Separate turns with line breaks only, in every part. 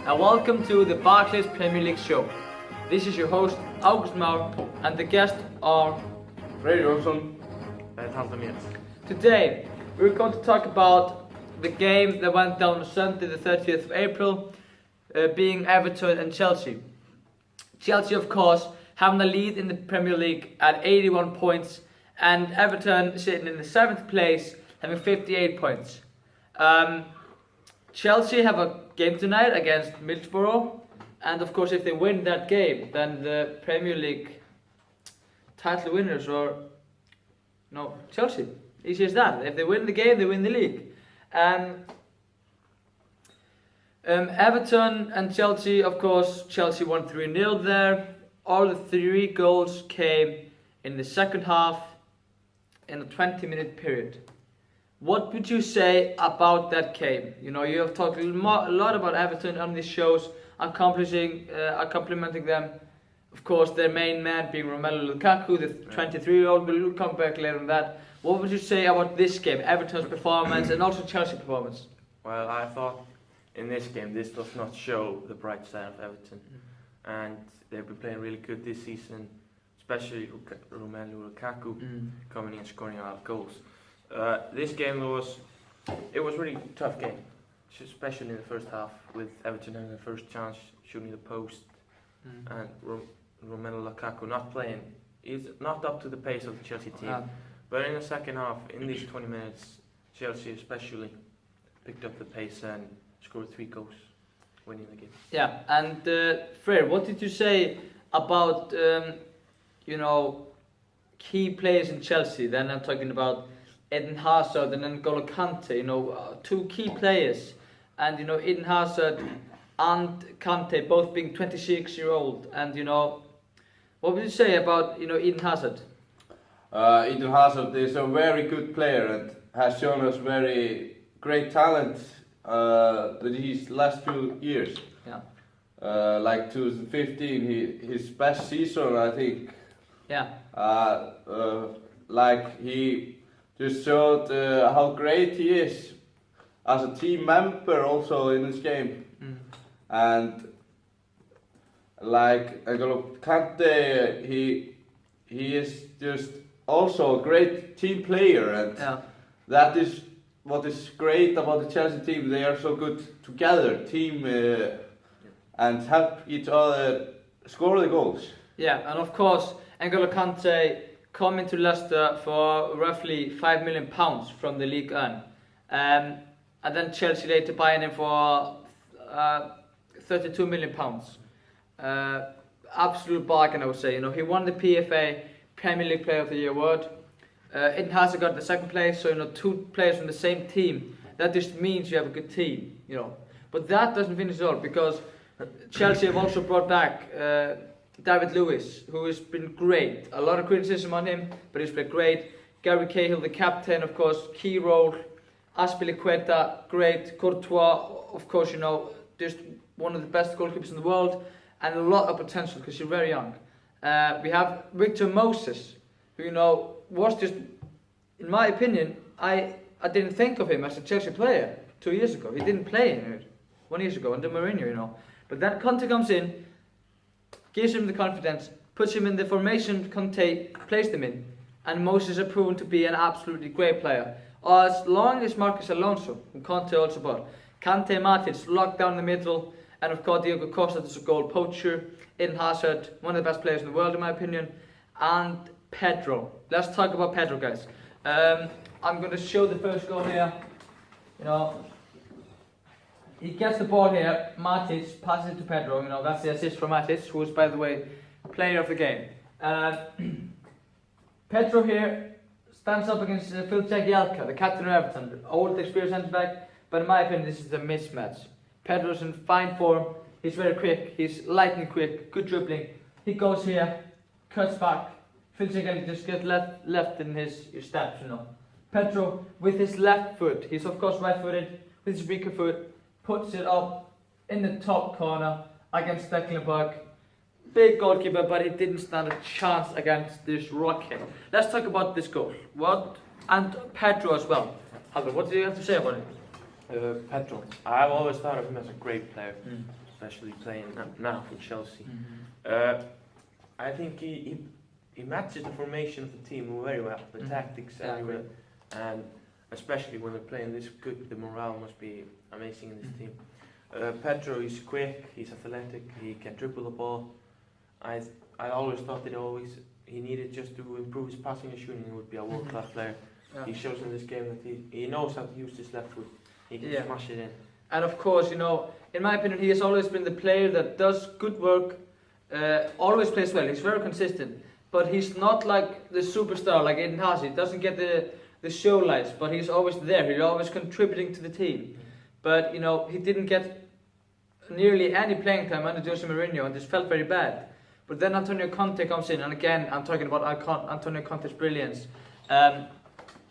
and welcome to the Barclays Premier League show. This is your host Ágúst and the guests are
Freyr.
Today we're going to talk about the game that went down on Sunday the 30th of April, being Everton and Chelsea. Chelsea, of course, having the lead in the Premier League at 81 points, and Everton sitting in the 7th place having 58 points. Chelsea have a game tonight against Middlesbrough, and of course if they win that game, then the Premier League title winners are Chelsea. Easy as that. If they win the game, they win the league. Everton and Chelsea, of course, Chelsea won 3-0 there. All the 3 goals came in the second half in a 20-minute period. What would you say about that game? You know, you have talked a lot about Everton on these shows. I'm complimenting them. Of course, their main man being Romelu Lukaku, the 23-year-old. We'll come back later on that. What would you say about this game, Everton's performance and also Chelsea's performance?
Well, I thought in this game, this does not show the bright side of Everton. And they've been playing really good this season, especially Romelu Lukaku coming in and scoring a lot of goals. This game was really tough game, especially in the first half, with Everton having the first chance, shooting the post, and Romelu Lukaku not playing. He's not up to the pace of the Chelsea team. But in the second half, in these 20 minutes, Chelsea especially picked up the pace and scored 3 goals, winning the game. Yeah,
and Freyr, what did you say about key players in Chelsea? Then I'm talking about Eden Hazard and N'Golo Kante, 2 key players, and Eden Hazard and Kante both being 26-year-old, and what would you say about Eden Hazard?
Eden Hazard is a very good player and has shown us very great talent these last few years.
Yeah.
Like 2015, his best season, I think.
Yeah.
Like he just showed how great he is as a team member also in this game. And like N'Golo Kante, he is just also a great team player, and that is what is great about the Chelsea team. They are so good together, team, and help each other score the goals.
Yeah, and of course N'Golo Kante coming to Leicester for roughly £5 million from the League One, and then Chelsea later buying him for £32 million. Absolute bargain, I would say. He won the PFA Premier League Player of the Year award. Eden Hazard got the 2nd place, so 2 players from the same team. That just means you have a good team, But that doesn't finish it all, because Chelsea have also brought back David Lewis, who has been great. A lot of criticism on him, but he's played great. Gary Cahill, the captain, of course, key role. Azpilicueta, great. Courtois, of course, just one of the best goalkeepers in the world, and a lot of potential because he's very young. We have Victor Moses, who was just, in my opinion, I didn't think of him as a Chelsea player 2 years ago. He didn't play in it 1 year ago under Mourinho, But then Conte comes in, gives him the confidence, puts him in the formation Conte placed him in, and Moses has proven to be an absolutely great player. As long as Marcus Alonso, who Conte also bought, Kante, Matic locked down the middle, and of course Diego Costa is a goal poacher, Eden Hazard, one of the best players in the world in my opinion, and Pedro. Let's talk about Pedro, guys. I'm going to show the first goal here. He gets the ball here, Matic passes it to Pedro, that's the assist from Matic, who is, by the way, player of the game. Pedro here stands up against Phil Jagielka, the captain of Everton, the old experienced centre-back, but in my opinion this is a mismatch. Pedro's in fine form, he's very quick, he's lightning quick, good dribbling. He goes here, cuts back, Phil Jagielka just gets left in his steps, Pedro with his left foot, he's of course right-footed, with his weaker foot, puts it up in the top corner against Stecklenburg. Big goalkeeper, but he didn't stand a chance against this rocket. Let's talk about this goal. And Pedro as well. Haldur, what do you have to say about it?
Pedro. I've always thought of him as a great player. especially playing now for Chelsea.
Mm-hmm.
I think he matches the formation of the team very well, the tactics everywhere, and especially when they're playing this good, the morale must be amazing in this team. Pedro is quick, he's athletic, he can dribble the ball. I always thought that he needed just to improve his passing and shooting, he would be a world-class player.
Yeah.
He shows in this game that he knows how to use his left foot. He can smash it in.
And of course, in my opinion, he has always been the player that does good work, always plays well. He's very consistent, but he's not like the superstar like Eden Hazard. He doesn't get the show lights, but he's always there. He's always contributing to the team. But he didn't get nearly any playing time under Jose Mourinho, and this felt very bad. But then Antonio Conte comes in, and again, I'm talking about Antonio Conte's brilliance.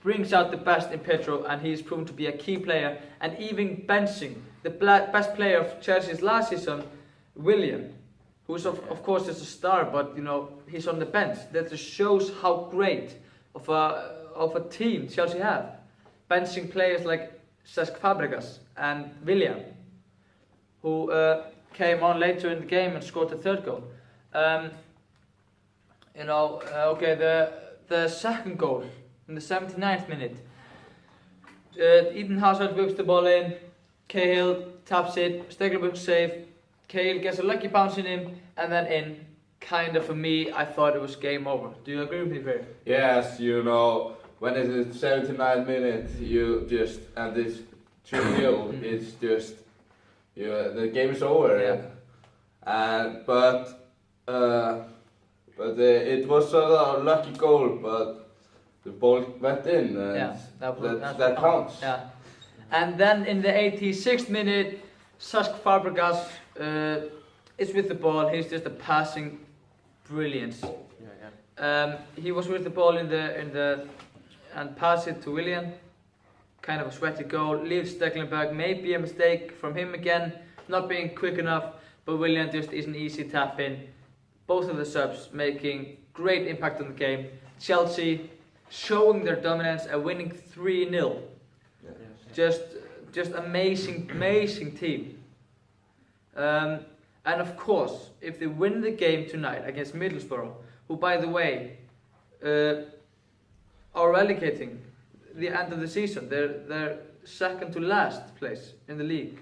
Brings out the best in Pedro, and he's proven to be a key player, and even benching the best player of Chelsea's last season, Willian, who's of course is a star, but he's on the bench. That just shows how great of a team Chelsea have, benching players like Cesc Fabregas and Willian, who came on later in the game and scored the third goal. The second goal in the 79th minute. Eden Hazard whips the ball in, Cahill taps it, Stekelenburg save, Cahill gets a lucky bounce in him, and then in. Kind of for me, I thought it was game over. Do you agree with me, Freyr?
Yes, when it is 79 minutes, and it's 2-0, it's just, the game is over.
Yeah.
But it was a lucky goal, but the ball went in, and that counts.
Yeah. And then in the 86th minute, Cesc Fabregas is with the ball. He's just a passing brilliance. He was with the ball and pass it to Willian. Kind of a sweaty goal. Leaves Stekelenburg. Maybe a mistake from him again, not being quick enough. But Willian just is an easy tap in. Both of the subs making great impact on the game. Chelsea showing their dominance and winning 3-0. Just amazing team. And of course, if they win the game tonight against Middlesbrough, who by the way are relegating the end of the season, they're second to last place in the league.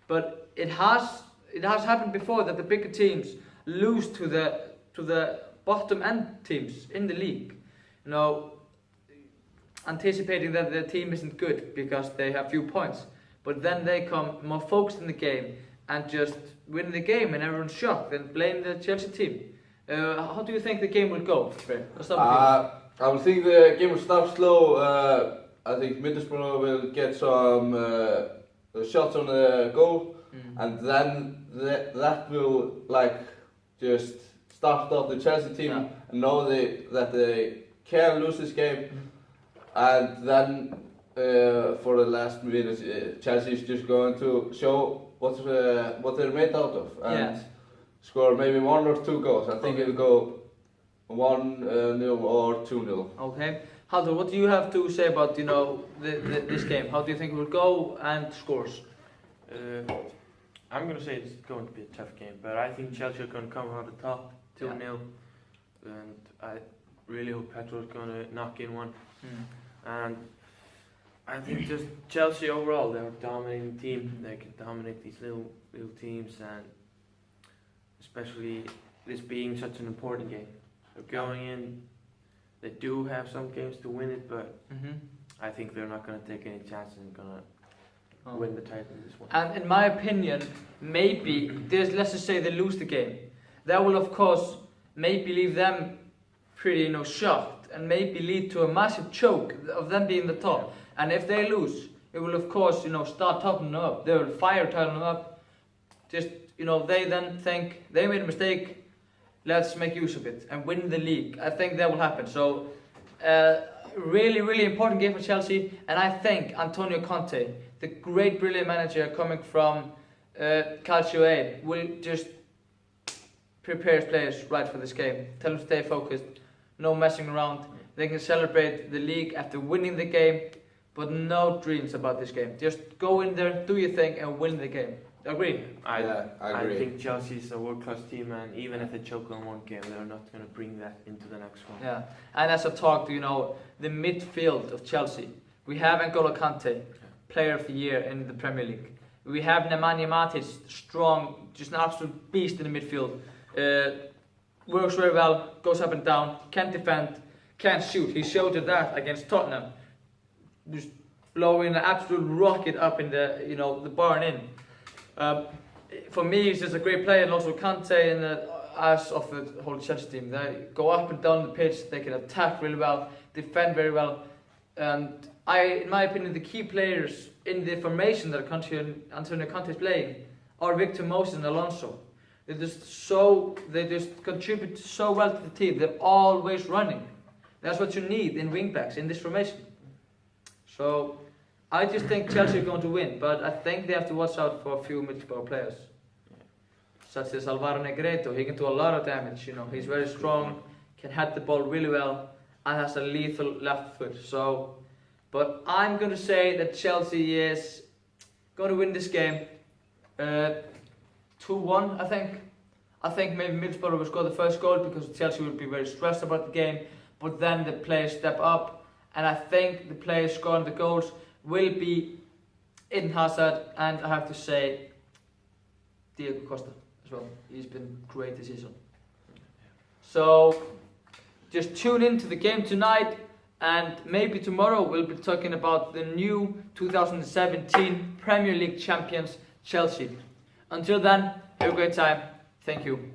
But it has happened before that the bigger teams lose to the bottom end teams in the league. Anticipating that the team isn't good because they have few points, but then they come more focused in the game and just win the game, and everyone's shocked and blame the Chelsea team. How do you think the game will go?
I would think the game will start slow. I think Middlesbrough will get some shots on the goal, and then that will just start off the Chelsea team and know that they can lose this game. And then for the last minutes, Chelsea is just going to show what they're made out of and score maybe 1 or 2 goals. I think it'll go 1-0 or 2-0.
Okay, Haldur, what do you have to say about this game? How do you think it will go and scores?
I'm going to say it's going to be a tough game, but I think Chelsea are going to come out the top 2-0, and I really hope Pedro is going to knock in one. And I think just Chelsea overall, they're a dominating team. They can dominate these little teams, and especially this being such an important game. They're going in, they do have some games to win it, but I think they're not going to take any chances and going to win the title in this one.
And in my opinion, maybe, let's just say they lose the game. That will of course maybe leave them pretty shocked, and maybe lead to a massive choke of them being the top. And if they lose, it will of course start topping them up. They will fire topping them up. Just they then think they made a mistake, let's make use of it and win the league. I think that will happen. So really important game for Chelsea, and I think Antonio Conte, the great brilliant manager coming from Calcio A, will just prepare his players right for this game. Tell them to stay focused, no messing around. They can celebrate the league after winning the game, but no dreams about this game. Just go in there, do your thing, and win the game. Agree.
I
agree.
I think Chelsea is a world-class team, and even if they choke on one game, they're not going to bring that into the next one.
Yeah, and as I talked, the midfield of Chelsea, we have N'Golo Kante, Player of the Year in the Premier League. We have Nemanja Matic, strong, just an absolute beast in the midfield. Works very well, goes up and down, can defend, can shoot. He showed you that against Tottenham. Just blowing an absolute rocket up in the barn in. For me, he's just a great player, and also Kante and the eyes of the whole Chelsea team. They go up and down the pitch, they can attack really well, defend very well. And in my opinion, the key players in the formation that Antonio Conte is playing are Victor Moses and Alonso. They just contribute so well to the team. They're always running. That's what you need in wingbacks in this formation. So I just think Chelsea are going to win, but I think they have to watch out for a few midfield players, such as Alvaro Negredo. He can do a lot of damage. He's very strong, can head the ball really well, and has a lethal left foot. But I'm going to say that Chelsea is going to win this game 2-1, I think. I think maybe Middlesbrough will score the first goal because Chelsea will be very stressed about the game, but then the players step up, and I think the players scoring the goals will be Eden Hazard, and I have to say Diego Costa as well. He's been great this season. So just tune in to the game tonight, and maybe tomorrow we'll be talking about the new 2017 Premier League champions Chelsea. Until then, have a great time. Thank you.